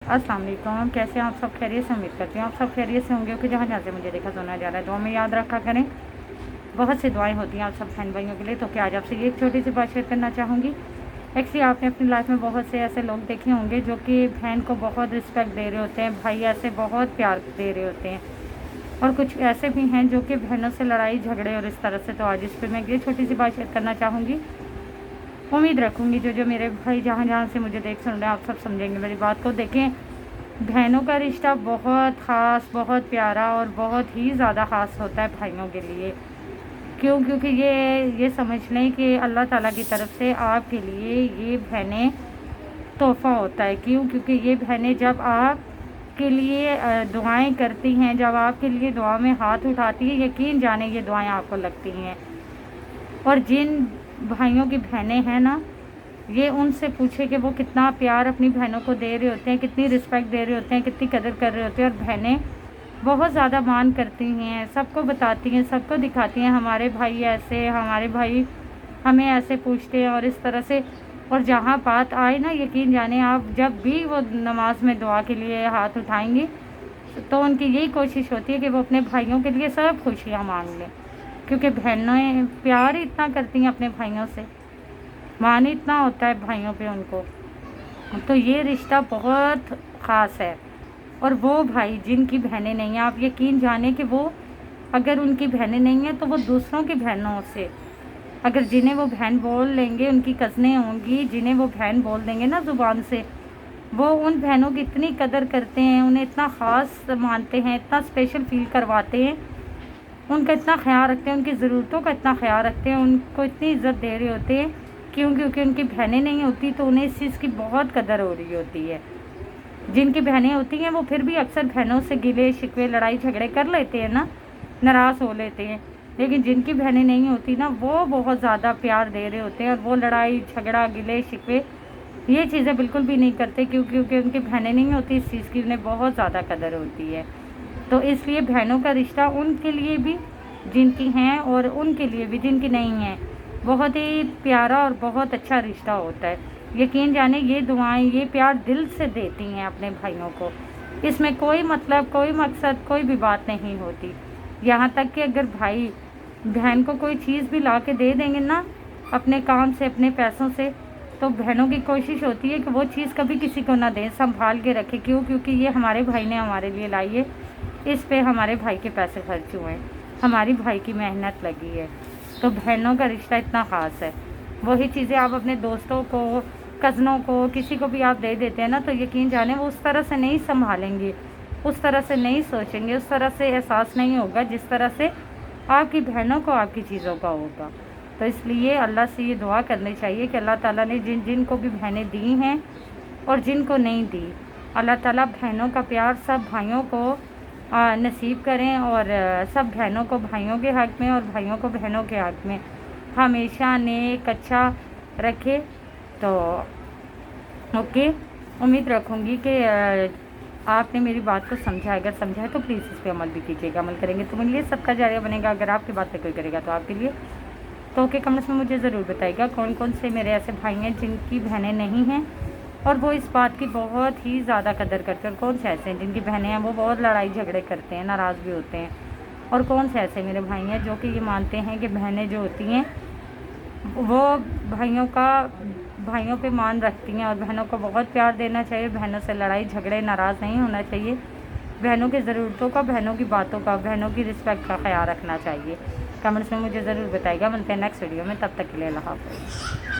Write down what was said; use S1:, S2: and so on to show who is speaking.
S1: अस्सलाम वालेकुम। कैसे हैं आप सब? खैरियत से? उम्मीद करती हूँ आप सब खैरियत से होंगे कि जहाँ जहाँ से मुझे देखा सुना जा रहा है दुआ में याद रखा करें। बहुत सी दुआएं होती हैं आप सब बहन भाइयों के लिए। तो क्या आज आपसे ये एक छोटी सी बात शेयर करना चाहूँगी। एक्चुअली आपने अपनी लाइफ में बहुत से ऐसे लोग देखे होंगे जो कि बहन को बहुत रिस्पेक्ट दे रहे होते हैं, भाई ऐसे बहुत प्यार दे रहे होते हैं, और कुछ ऐसे भी हैं जो कि बहनों से लड़ाई झगड़े और इस तरह से। तो आज इस पर मैं ये छोटी सी बात शेयर करना चाहूँगी। उम्मीद रखूँगी जो जो मेरे भाई जहाँ जहाँ से मुझे देख सुन रहे हैं आप सब समझेंगे मेरी बात को। देखें, बहनों का रिश्ता बहुत ख़ास, बहुत प्यारा और बहुत ही ज़्यादा ख़ास होता है भाइयों के लिए। क्यों? क्योंकि ये समझ लें कि अल्लाह ताला की तरफ से आपके लिए ये बहनें तोहफ़ा होता है। क्यों? क्योंकि ये बहनें जब आप के लिए दुआएं करती हैं, जब आपके लिए दुआ में हाथ उठाती है, यकीन जाने ये दुआएं आपको लगती हैं। और जिन भाइयों की बहनें हैं ना, ये उनसे पूछे कि वो कितना प्यार अपनी बहनों को दे रहे होते हैं, कितनी रिस्पेक्ट दे रहे होते हैं, कितनी कदर कर रहे होते हैं। और बहनें बहुत ज़्यादा मान करती हैं, सबको बताती हैं, सबको दिखाती हैं हमारे भाई ऐसे, हमारे भाई हमें ऐसे पूछते हैं और इस तरह से। और जहाँ बात आए ना, यकीन जाने आप जब भी वो नमाज में दुआ के लिए हाथ उठाएंगी तो उनकी यही कोशिश होती है कि वो अपने भाइयों के लिए सब खुशियाँ मांग लें। क्योंकि बहनें प्यार ही इतना करती हैं अपने भाइयों से, मान इतना होता है भाइयों पे उनको। तो ये रिश्ता बहुत ख़ास है। और वो भाई जिनकी बहनें नहीं हैं, आप यकीन जाने कि वो अगर उनकी बहनें नहीं हैं तो वो दूसरों की बहनों से, अगर जिन्हें वो बहन बोल लेंगे, उनकी कज़नें होंगी जिन्हें वो बहन बोल देंगे ना ज़ुबान से, वो उन बहनों की इतनी कदर करते हैं, उन्हें इतना ख़ास मानते हैं, इतना स्पेशल फील करवाते हैं, उनका इतना ख्याल रखते हैं, उनकी ज़रूरतों का इतना ख्याल रखते हैं, उनको इतनी इज़्ज़त दे रहे होते हैं। क्यों? क्योंकि उनकी बहनें नहीं होती तो उन्हें इस चीज़ की बहुत कदर हो रही होती है। जिनकी बहनें होती हैं वो फिर भी अक्सर बहनों से गिले शिकवे लड़ाई झगड़े कर लेते हैं ना, नाराज़ हो लेते हैं। लेकिन जिनकी बहनें नहीं होती ना, वो बहुत ज़्यादा प्यार दे रहे होते हैं और वो लड़ाई झगड़ा गिले शिकवे ये चीज़ें बिल्कुल भी नहीं करते। क्योंकि उनकी बहनें नहीं होती, इस चीज़ की उन्हें बहुत ज़्यादा कदर होती है। तो इसलिए बहनों का रिश्ता उनके लिए भी जिनकी हैं और उनके लिए भी जिनकी नहीं हैं, बहुत ही प्यारा और बहुत अच्छा रिश्ता होता है। यकीन जाने ये दुआएं, ये प्यार दिल से देती हैं अपने भाइयों को। इसमें कोई मतलब, कोई मकसद, कोई भी बात नहीं होती। यहाँ तक कि अगर भाई बहन को कोई चीज़ भी ला के दे देंगे ना अपने काम से, अपने पैसों से, तो बहनों की कोशिश होती है कि वो चीज़ कभी किसी को ना दें, संभाल के रखें। क्यों? क्योंकि ये हमारे भाई ने हमारे लिए लाई है, इस पे हमारे भाई के पैसे खर्च हुए हैं, हमारी भाई की मेहनत लगी है। तो बहनों का रिश्ता इतना ख़ास है। वही चीज़ें आप अपने दोस्तों को, कज़नों को, किसी को भी आप दे देते हैं ना, तो यकीन जाने वो उस तरह से नहीं संभालेंगे, उस तरह से नहीं सोचेंगे, उस तरह से एहसास नहीं होगा जिस तरह से आपकी बहनों को आपकी चीज़ों का होगा। तो इसलिए अल्लाह से ये दुआ करनी चाहिए कि अल्लाह ताला ने जिन जिन को भी बहनें दी हैं और जिनको नहीं दी, अल्लाह ताला बहनों का प्यार सब भाइयों को नसीब करें। और सब बहनों को भाइयों के हक़ में और भाइयों को बहनों के हक़ में हमेशा नेक अच्छा रखे। तो ओके, उम्मीद रखूँगी कि आपने मेरी बात को समझा। अगर समझा है तो प्लीज़ इस पर अमल भी कीजिएगा। अमल करेंगे तो मेरे लिए सबका जारिया बनेगा। अगर आपकी बात पे कोई करेगा तो आपके लिए। तो ओके, कमेंट्स में मुझे ज़रूर बताइएगा कौन कौन से मेरे ऐसे भाई हैं जिनकी बहनें नहीं हैं और वो इस बात की बहुत ही ज़्यादा कदर करते हैं, और कौन से ऐसे हैं जिनकी बहनें हैं वो बहुत लड़ाई झगड़े करते हैं, नाराज़ भी होते हैं, और कौन से ऐसे मेरे भाई हैं जो कि ये मानते हैं कि बहनें जो होती हैं वो भाइयों पे मान रखती हैं और बहनों को बहुत प्यार देना चाहिए, बहनों से लड़ाई झगड़े नाराज़ नहीं होना चाहिए, बहनों की ज़रूरतों का, बहनों की बातों का, बहनों की रिस्पेक्ट का ख्याल रखना चाहिए। कमेंट्स में मुझे ज़रूर बताइएगा। मिलते हैं नेक्स्ट वीडियो में, तब तक के लिए अल्लाह हाफ़िज़।